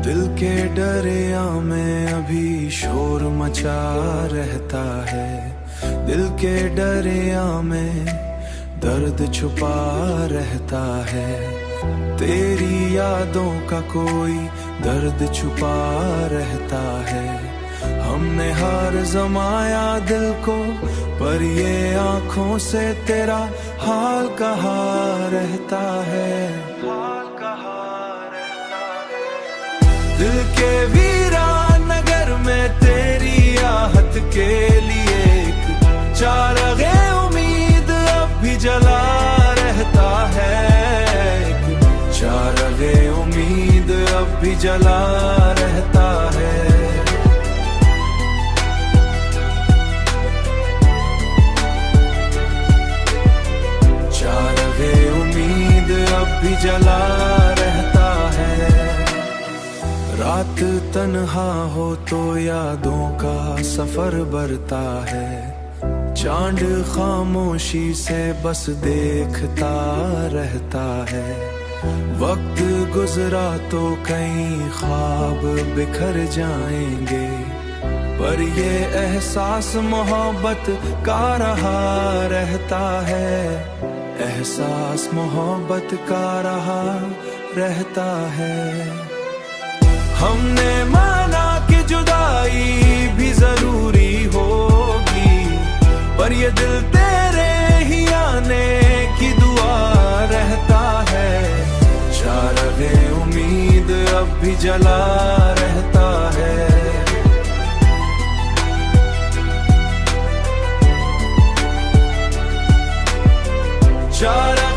दिल के दरिया में अभी शोर मचा रहता है। दिल के दरिया में दर्द छुपा रहता है। तेरी यादों का कोई दर्द छुपा रहता है। हमने हार जमाया दिल को, पर ये आंखों से तेरा हाल कहा रहता है। हाल कहा रहता है। दिल के वीरान नगर में तेरी आहट के लिए एक चारगे उम्मीद अब भी जला रहता है। एक चारगे उम्मीद अब भी जला रहता है। भी जला रहता है। रात तन्हा हो तो यादों का सफर बरता है। चांद खामोशी से बस देखता रहता है। वक्त गुजरा तो कई ख्वाब बिखर जाएंगे, पर ये एहसास मोहब्बत का रहा रहता है। एहसास मोहब्बत का रहा रहता है। हमने माना कि जुदाई भी जरूरी होगी, पर ये दिल तेरे ही आने की दुआ रहता है। चारगे उम्मीद अब भी जला रहता है। चार